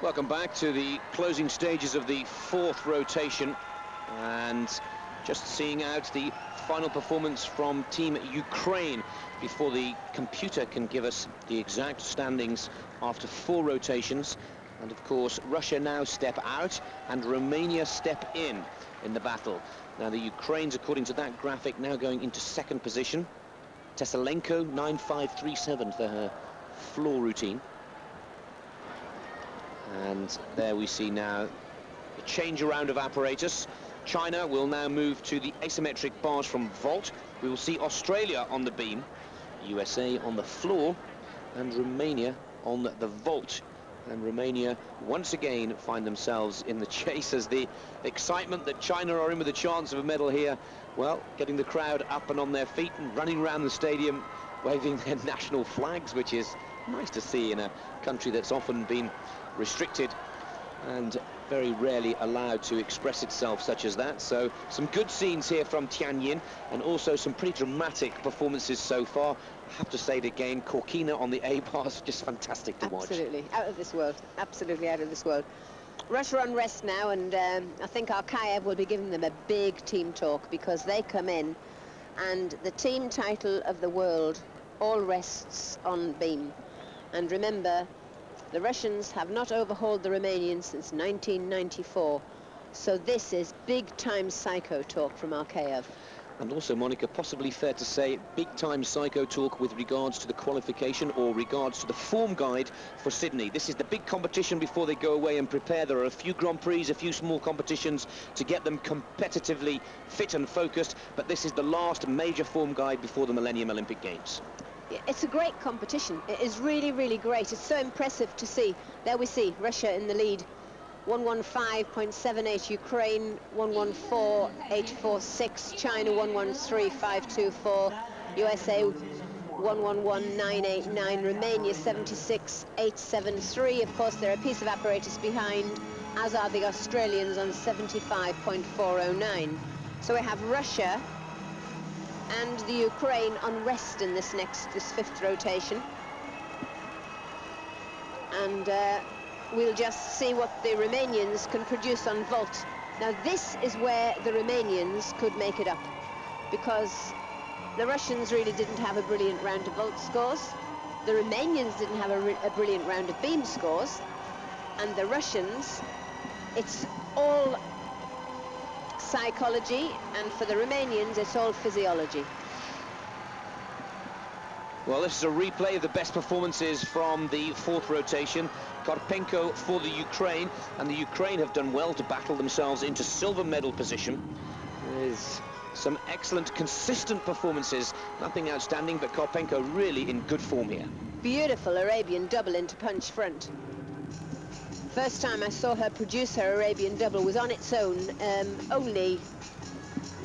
Welcome back to the closing stages of the fourth rotation, and just seeing out the final performance from Team Ukraine before the computer can give us the exact standings after 4 rotations. And of course, Russia now step out and Romania step in the battle. Now the Ukrainians, according to that graphic, now going into second position. Teslenko 9.537 for her floor routine. And there we see now the change around of apparatus. China will now move to the asymmetric bars from vault. We will see Australia on the beam, USA on the floor, and Romania on the vault. And Romania once again find themselves in the chase as the excitement that China are in with a chance of a medal here, well, getting the crowd up and on their feet and running around the stadium waving their national flags, which is nice to see in a country that's often been restricted and very rarely allowed to express itself such as that. So some good scenes here from Tianjin, and also some pretty dramatic performances so far. I have to say it again, Korkina on the A-bars, just fantastic to watch. Absolutely, out of this world, absolutely out of this world. Russia on rest now, and I think Arkayev will be giving them a big team talk, because they come in and the team title of the world all rests on beam. And remember, the Russians have not overhauled the Romanians since 1994. So this is big-time psycho talk from Arkayev. And also, Monica, possibly fair to say, big-time psycho talk with regards to the qualification or regards to the form guide for Sydney. This is the big competition before they go away and prepare. There are a few Grand Prix, a few small competitions to get them competitively fit and focused, but this is the last major form guide before the Millennium Olympic Games. It's a great competition. It is really, really great. It's so impressive to see. There we see Russia in the lead. 115.78, Ukraine 114.846, China 113.524, USA 111.989, Romania 76.873. Of course, they're a piece of apparatus behind, as are the Australians on 75.409. So we have Russia and the Ukraine on rest in this fifth rotation. And we'll just see what the Romanians can produce on vault. Now this is where the Romanians could make it up, because the Russians really didn't have a brilliant round of vault scores. The Romanians didn't have a brilliant round of beam scores. And the Russians, it's all psychology, and for the Romanians it's all physiology. Well, this is a replay of the best performances from the fourth rotation. Karpenko for the Ukraine, and the Ukraine have done well to battle themselves into silver medal position. There's some excellent, consistent performances, nothing outstanding, but Karpenko really in good form here. Beautiful Arabian double into punch front. First time I saw her produce her Arabian double was on its own, only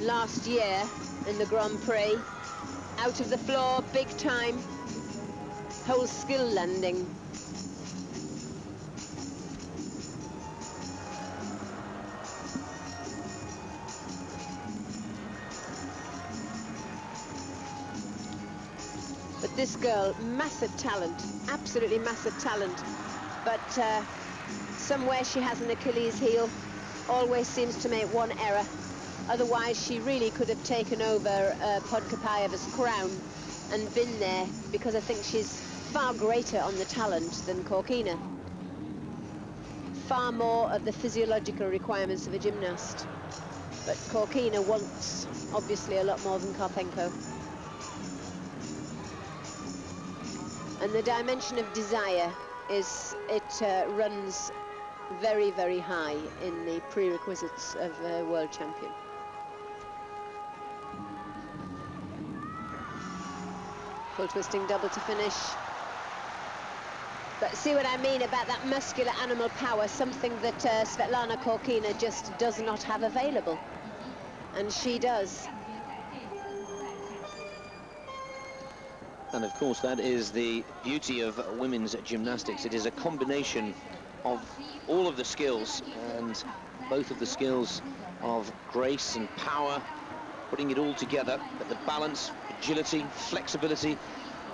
last year in the Grand Prix. Out of the floor, big time, whole skill landing. But this girl, massive talent, absolutely massive talent, but somewhere she has an Achilles heel, always seems to make one error. Otherwise, she really could have taken over Podkapayeva's crown and been there, because I think she's far greater on the talent than Korkina. Far more of the physiological requirements of a gymnast. But Korkina wants, obviously, a lot more than Karpenko. And the dimension of desire is, it runs very, very high in the prerequisites of a world champion. Full twisting double to finish. But see what I mean about that muscular animal power, something that Svetlana Korkina just does not have available. And she does. And of course, that is the beauty of women's gymnastics. It is a combination of all of the skills, and both of the skills of grace and power, putting it all together, but the balance, agility, flexibility,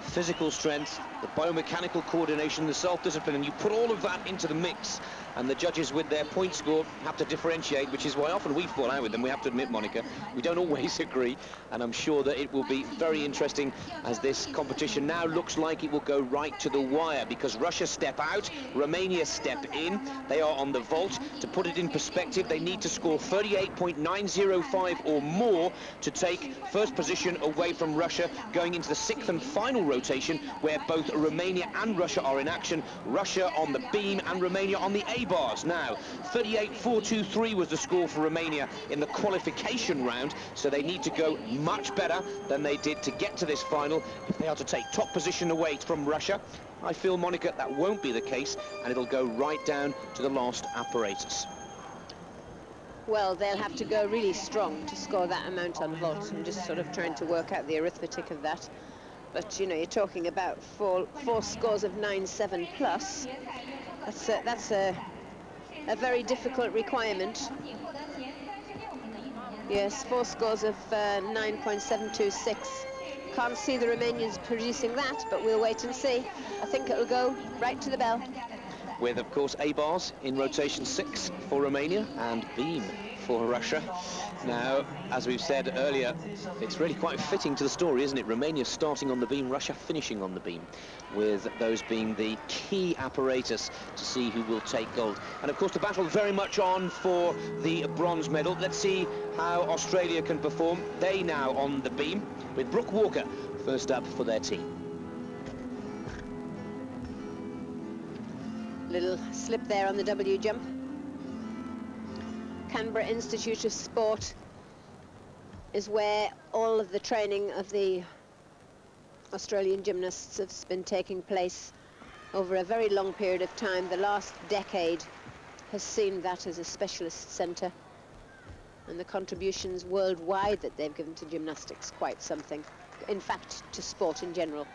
physical strength, the biomechanical coordination, the self-discipline, and you put all of that into the mix, and the judges with their point score have to differentiate, which is why often we fall out with them. We have to admit, Monica, we don't always agree, and I'm sure that it will be very interesting as this competition now looks like it will go right to the wire, because Russia step out, Romania step in. They are on the vault. To put it in perspective, they need to score 38.905 or more to take first position away from Russia, going into the 6th and final rotation, where both Romania and Russia are in action. Russia on the beam and Romania on the A-bars. Now, 38.423 was the score for Romania in the qualification round, so they need to go much better than they did to get to this final if they are to take top position away from Russia. I feel, Monica, that won't be the case, and it'll go right down to the last apparatus. Well, they'll have to go really strong to score that amount on vault. I'm just sort of trying to work out the arithmetic of that. But, you know, you're talking about four scores of 9-7 plus. That's a very difficult requirement. Yes, 4 scores of 9.726. Can't see the Romanians producing that, but we'll wait and see. I think it'll go right to the bell. With, of course, A-bars in rotation 6 for Romania and beam for Russia. Now, as we've said earlier, it's really quite fitting to the story, isn't it? Romania starting on the beam, Russia finishing on the beam, with those being the key apparatus to see who will take gold. And, of course, the battle very much on for the bronze medal. Let's see how Australia can perform. They now on the beam, with Brooke Walker first up for their team. Little slip there on the W jump. Canberra Institute of Sport is where all of the training of the Australian gymnasts has been taking place over a very long period of time. The last decade has seen that as a specialist centre, and the contributions worldwide that they've given to gymnastics, quite something. In fact, to sport in general,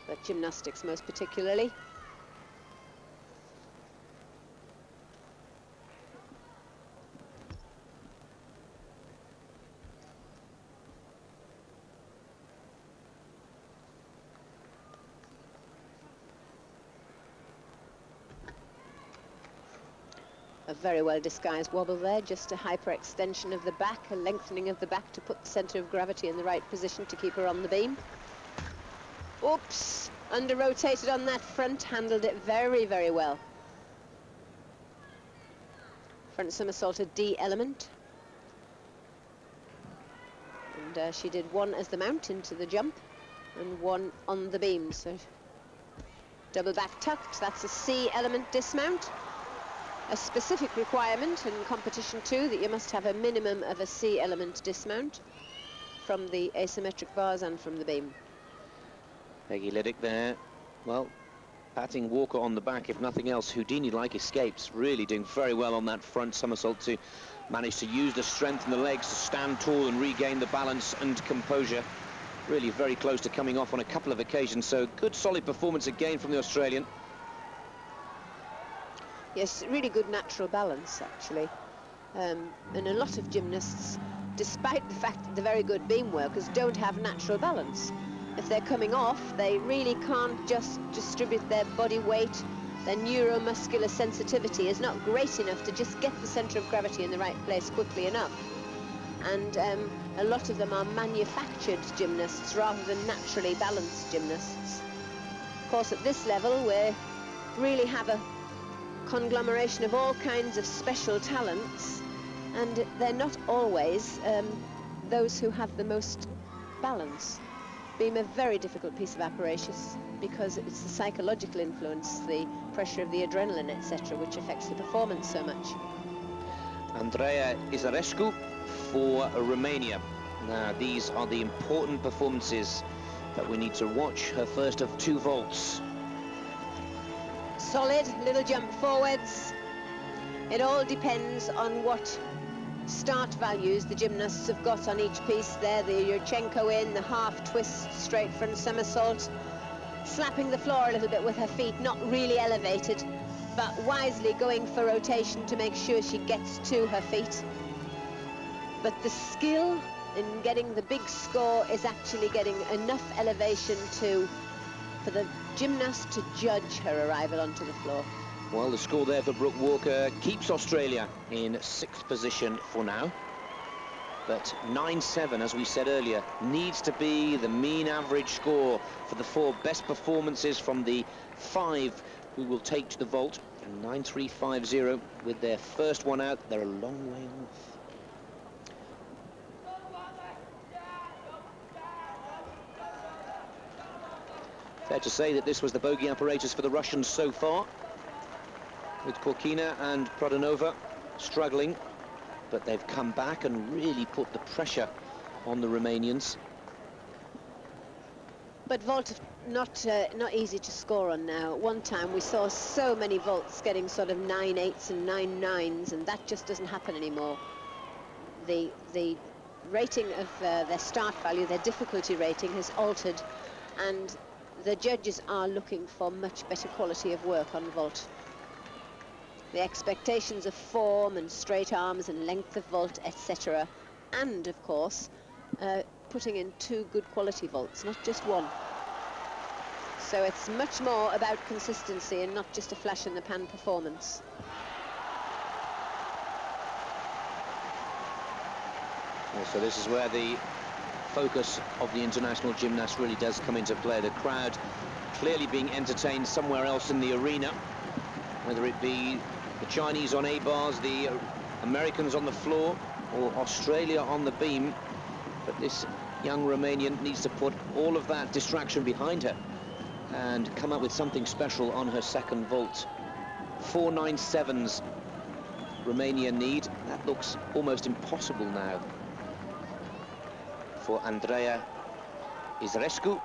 but gymnastics most particularly. A very well disguised wobble there, just a hyperextension of the back, a lengthening of the back to put the centre of gravity in the right position to keep her on the beam. Oops, under-rotated on that front, handled it very, very well. Front somersaulted D element. And she did one as the mount into the jump and one on the beam, so double back tucked, that's a C element dismount. A specific requirement in competition too, that you must have a minimum of a C element dismount from the asymmetric bars and from the beam. Peggy Liddick there, well, patting Walker on the back, if nothing else. Houdini-like escapes, really doing very well on that front somersault to manage to use the strength in the legs to stand tall and regain the balance and composure. Really very close to coming off on a couple of occasions, so good solid performance again from the Australian. Yes, really good natural balance, actually. And a lot of gymnasts, despite the fact that they're very good beam workers, don't have natural balance. If they're coming off, they really can't just distribute their body weight. Their neuromuscular sensitivity is not great enough to just get the centre of gravity in the right place quickly enough. And a lot of them are manufactured gymnasts rather than naturally balanced gymnasts. Of course, at this level, we really have a conglomeration of all kinds of special talents, and they're not always those who have the most balance. Being a very difficult piece of apparatus because it's the psychological influence, the pressure of the adrenaline, etc., which affects the performance so much. Andreea Isarescu for Romania. Now, these are the important performances that we need to watch. Her first of 2 vaults. Solid little jump forwards. It all depends on what start values the gymnasts have got on each piece there. The Yurchenko in, the half twist, straight front somersault, slapping the floor a little bit with her feet, not really elevated, but wisely going for rotation to make sure she gets to her feet. But the skill in getting the big score is actually getting enough elevation for the gymnast to judge her arrival onto the floor. Well, the score there for Brooke Walker keeps Australia in 6th position for now. But 9-7, as we said earlier, needs to be the mean average score for the 4 best performances from the 5 who will take to the vault. And 9-3-5-0 with their first one out. They're a long way off. Fair to say that this was the bogey apparatus for the Russians so far, with Korkina and Prodanova struggling, but they've come back and really put the pressure on the Romanians. But vault not easy to score on now. At one time we saw so many vaults getting sort of 9-8s and 9-9s, and that just doesn't happen anymore. The rating of their start value, their difficulty rating, has altered, and the judges are looking for much better quality of work on vault. The expectations of form and straight arms and length of vault, etc., and of course putting in 2 good quality vaults, not just 1. So it's much more about consistency and not just a flash in the pan performance. So this is where the focus of the international gymnast really does come into play. The crowd clearly being entertained somewhere else in the arena, whether it be the Chinese on A-bars, the Americans on the floor, or Australia on the beam. But this young Romanian needs to put all of that distraction behind her and come up with something special on her second vault. 4.97s Romania need. That looks almost impossible now for Andreea Izrescu.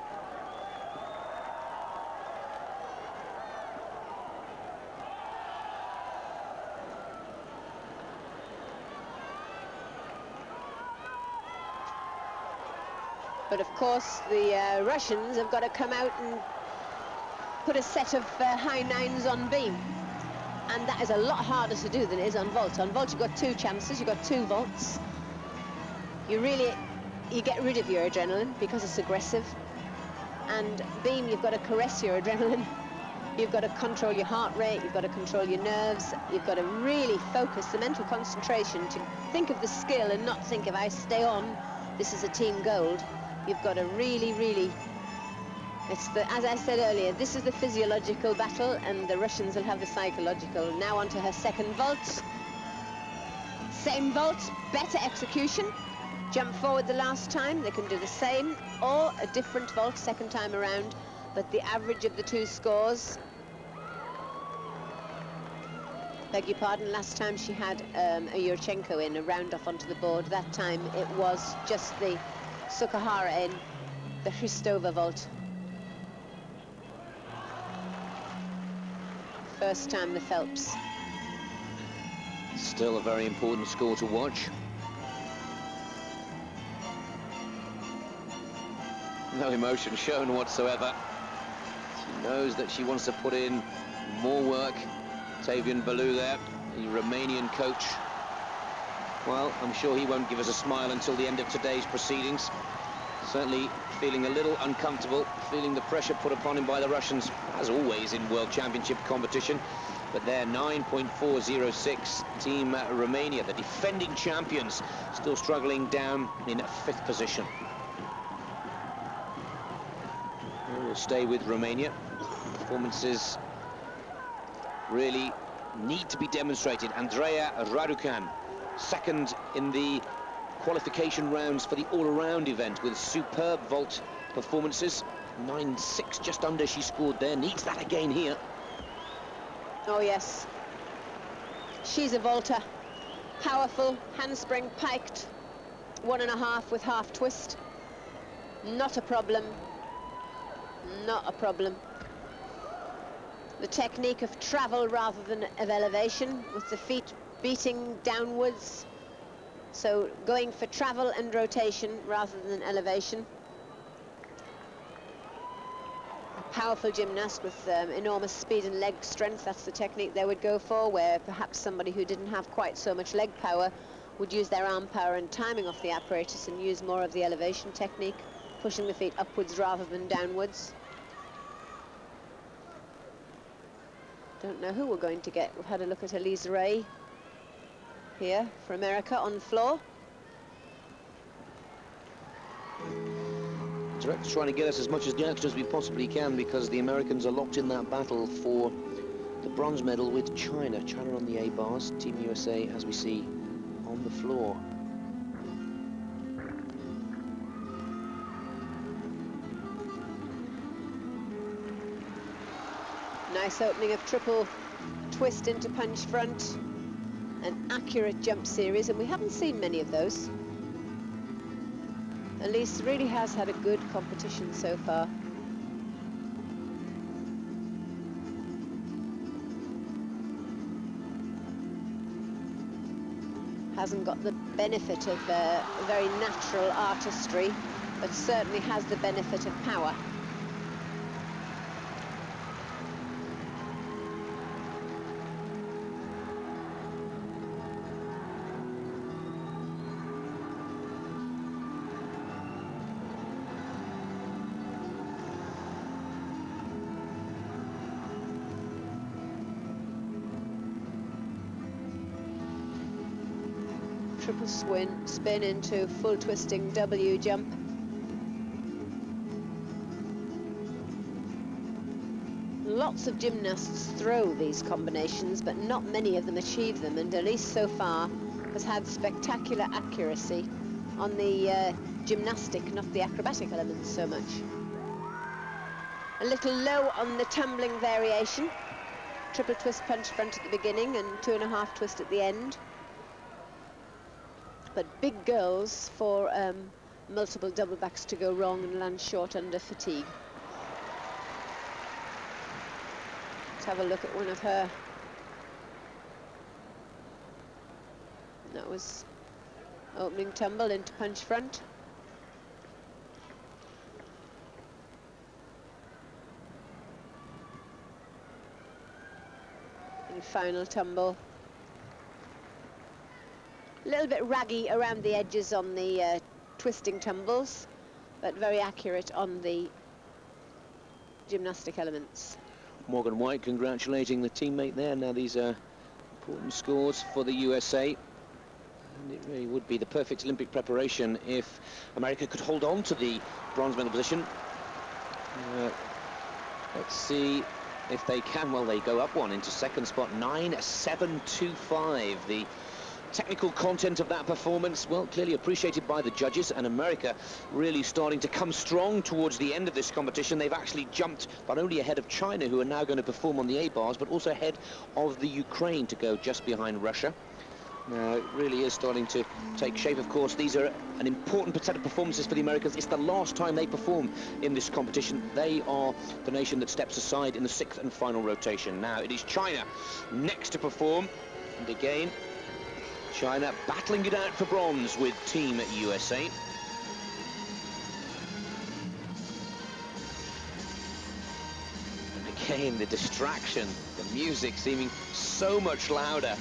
But of course the Russians have got to come out and put a set of high 9s on beam, and that is a lot harder to do than it is on vault. On vault you've got 2 chances, you've got 2 vaults. You get rid of your adrenaline because it's aggressive, and beam you've got to caress your adrenaline. You've got to control your heart rate, you've got to control your nerves, you've got to really focus the mental concentration to think of the skill and not think, if I stay on, this is a team gold. You've got to really, as I said earlier, this is the physiological battle, and the Russians will have the psychological. Now onto her second vault. Same vault, better execution. Jump forward the last time, they can do the same, or a different vault second time around, but the average of the 2 scores, beg your pardon, last time she had a Yurchenko in, a round off onto the board. That time it was just the Sukahara in, the Hristova vault. First time the Phelps. Still a very important score to watch. No emotion shown whatsoever. She knows that she wants to put in more work. Tavian Balou there, the Romanian coach. Well, I'm sure he won't give us a smile until the end of today's proceedings. Certainly feeling a little uncomfortable, feeling the pressure put upon him by the Russians, as always in World Championship competition. But they're 9.406, Team Romania, the defending champions, still struggling down in 5th position. We'll stay with Romania. Performances really need to be demonstrated. Andreea Raducan, second in the qualification rounds for the all-around event with superb vault performances. 9.6, just under she scored there. Needs that again here. Oh yes, she's a vaulter. Powerful, handspring piked, 1.5 with half twist. Not a problem. Not a problem. The technique of travel rather than of elevation, with the feet beating downwards. So going for travel and rotation rather than elevation. A powerful gymnast with enormous speed and leg strength. That's the technique they would go for, where perhaps somebody who didn't have quite so much leg power would use their arm power and timing off the apparatus and use more of the elevation technique, pushing the feet upwards rather than downwards. Don't know who we're going to get. We've had a look at Elise Ray here for America on the floor. Director's trying to get us as much as next as we possibly can, because the Americans are locked in that battle for the bronze medal with China. China on the A bars, Team USA, as we see, on the floor. Nice opening of triple twist into punch front. An accurate jump series, and we haven't seen many of those. Elise really has had a good competition so far. Hasn't got the benefit of very natural artistry, but certainly has the benefit of power. Triple spin into full twisting W jump. Lots of gymnasts throw these combinations, but not many of them achieve them, and Elise so far has had spectacular accuracy on the gymnastic, not the acrobatic elements so much. A little low on the tumbling variation. Triple twist punch front at the beginning and 2.5 twist at the end. But big girls for multiple double backs to go wrong and land short under fatigue. Let's have a look at one of her. That was opening tumble into punch front. And final tumble. A little bit raggy around the edges on the twisting tumbles, but very accurate on the gymnastic elements. Morgan White congratulating the teammate there. Now these are important scores for the USA. And it really would be the perfect Olympic preparation if America could hold on to the bronze medal position. Let's see if they can. Well, they go up one into second spot, 9.725. The technical content of that performance, well, clearly appreciated by the judges, and America really starting to come strong towards the end of this competition. They've actually jumped not only ahead of China, who are now going to perform on the A bars, but also ahead of the Ukraine to go just behind Russia. Now, it really is starting to take shape. Of course, these are an important set of performances for the Americans. It's the last time they perform in this competition. They are the nation that steps aside in the 6th and final rotation. Now, it is China next to perform, and again, China battling it out for bronze with Team USA. And again, the distraction, the music seeming so much louder.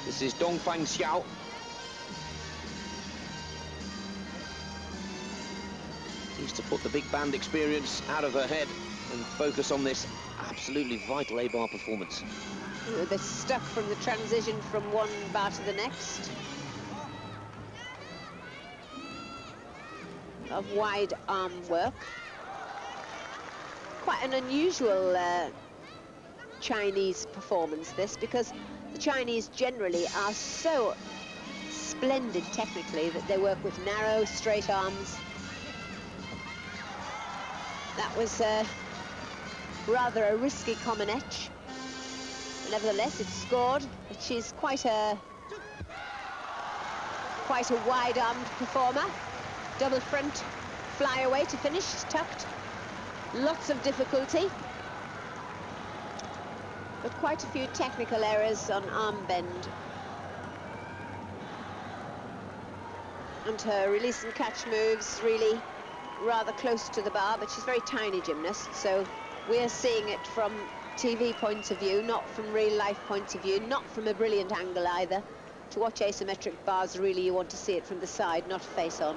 This is Dongfang Xiao. Needs to put the big band experience out of her head and focus on this absolutely vital A-bar performance. They're stuck from the transition from one bar to the next. Of wide arm work. Quite an unusual Chinese performance, this, because the Chinese generally are so splendid technically that they work with narrow, straight arms. That was rather a risky combination. Nevertheless, it's scored, but she's quite a wide-armed performer. Double front flyaway to finish, tucked. Lots of difficulty, but quite a few technical errors on arm bend. And her release and catch moves really rather close to the bar, but she's a very tiny gymnast, so we're seeing it from TV point of view, not from real life point of view, not from a brilliant angle either. To watch asymmetric bars, really you want to see it from the side, not face on.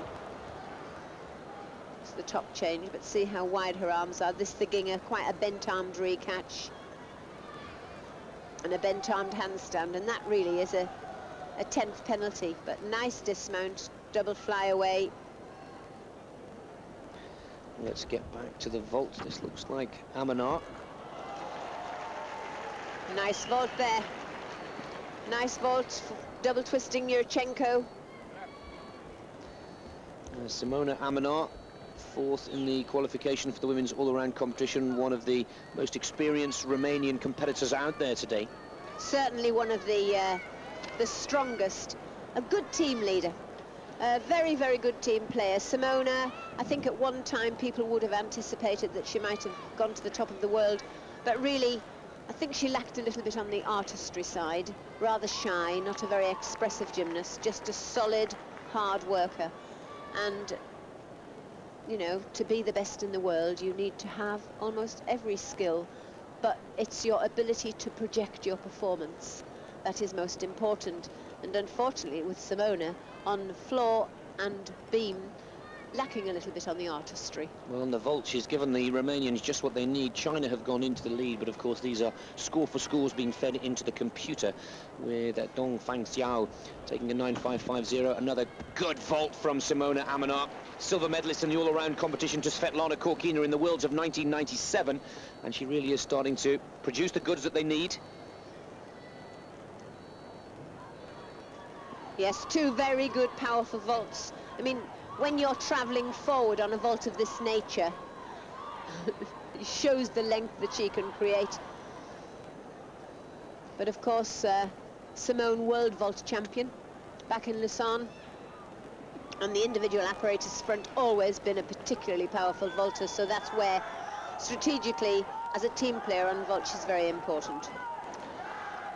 It's the top change, but see how wide her arms are. This the Ginger, quite a bent-armed recatch. And a bent-armed handstand, and that really is a 10th penalty. But nice dismount, double fly away. Let's get back to the vault. This looks like Amanar. Nice vault there. Nice vault, double twisting Yurchenko. Simona Amanar, 4th in the qualification for the women's all-around competition, one of the most experienced Romanian competitors out there today. Certainly one of the strongest, a good team leader, a very, very good team player. Simona, I think at one time people would have anticipated that she might have gone to the top of the world, but really I think she lacked a little bit on the artistry side, rather shy, not a very expressive gymnast, just a solid, hard worker. And, you know, to be the best in the world, you need to have almost every skill, but it's your ability to project your performance that is most important. And unfortunately, with Simona, on floor and beam, lacking a little bit on the artistry. Well, on the vault, she's given the Romanians just what they need. China have gone into the lead, but of course these are score for scores being fed into the computer, with Dong Fang Xiao taking a 9.550. Another good vault from Simona Amanar, silver medalist in the all-around competition to Svetlana Korkina in the Worlds of 1997, and she really is starting to produce the goods that they need. Yes, two very good, powerful vaults. I mean, when you're travelling forward on a vault of this nature, it shows the length that she can create. But of course, Simone, world vault champion, back in Lausanne. On the individual apparatus front, always been a particularly powerful vaulter, so that's where, strategically, as a team player on vault, she's very important.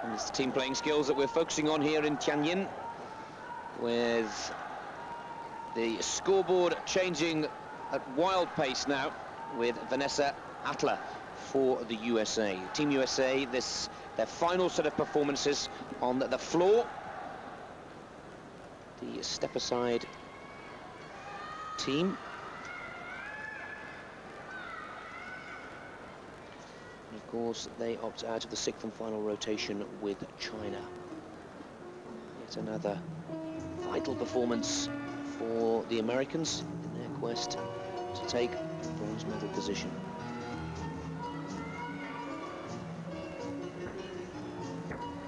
And it's the team playing skills that we're focusing on here in Tianjin, with the scoreboard changing at wild pace now, with Vanessa Atler for the USA. Team USA, this their final set of performances on the floor. The step-aside team. And of course, they opt out of the 6th and final rotation with China. Yet another vital performance for the Americans in their quest to take bronze medal position.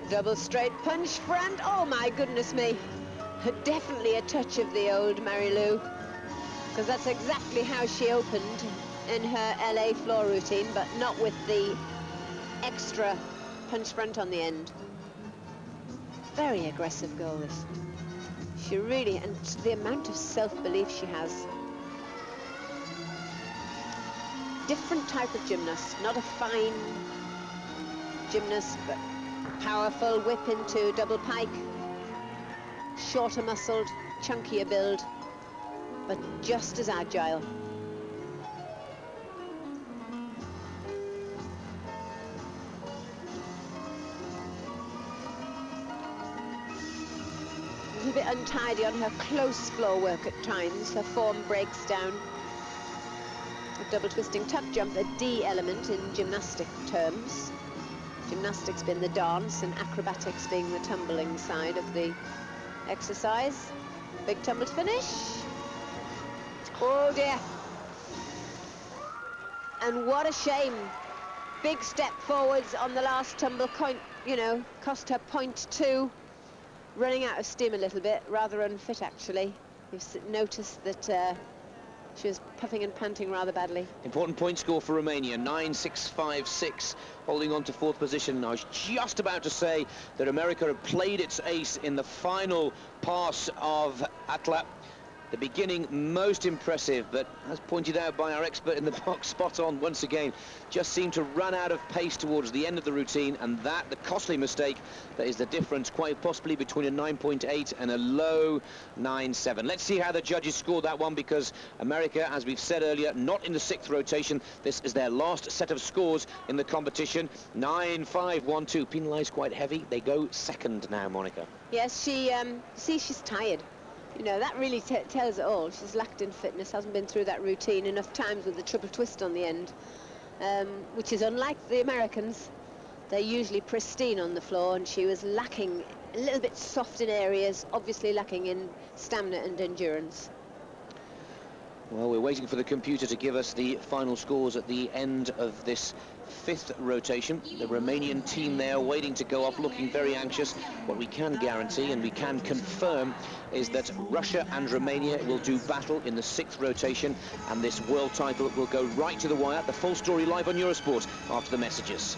Double straight punch front. Oh my goodness me. Definitely a touch of the old Mary-Lou, because that's exactly how she opened in her LA floor routine, but not with the extra punch front on the end. Very aggressive goal, this. She really, and the amount of self-belief she has. Different type of gymnast, not a fine gymnast, but powerful. Whip into double pike. Shorter muscled, chunkier build, but just as agile. A little bit untidy on her close floor work at times. Her form breaks down. A double twisting tuck jump, a D element in gymnastic terms. Gymnastics being the dance and acrobatics being the tumbling side of the exercise. Big tumble to finish. Oh dear. And what a shame. Big step forwards on the last tumble, you know, cost her 0.2. Running out of steam a little bit, rather unfit actually. You've noticed that she was puffing and panting rather badly. Important point score for Romania, 9.656, holding on to 4th position. I was just about to say that America had played its ace in the final pass of Atla, The beginning most impressive, but as pointed out by our expert in the box, spot on once again, just seemed to run out of pace towards the end of the routine, and that, the costly mistake, that is the difference quite possibly between a 9.8 and a low 9.7. Let's see how the judges scored that one, because America, as we've said earlier, not in the 6th rotation. This is their last set of scores in the competition. 9.512, penalised quite heavy. They go second now, Monica. Yes, she's tired. You know, that really tells it all. She's lacked in fitness, hasn't been through that routine enough times with the triple twist on the end, which is unlike the Americans. They're usually pristine on the floor, and she was lacking a little bit soft in areas, obviously lacking in stamina and endurance. Well, we're waiting for the computer to give us the final scores at the end of this 5th rotation. The Romanian team there waiting to go off, looking very anxious. What we can guarantee and we can confirm is that Russia and Romania will do battle in the 6th rotation, and this world title will go right to the wire. The full story live on Eurosport after the messages.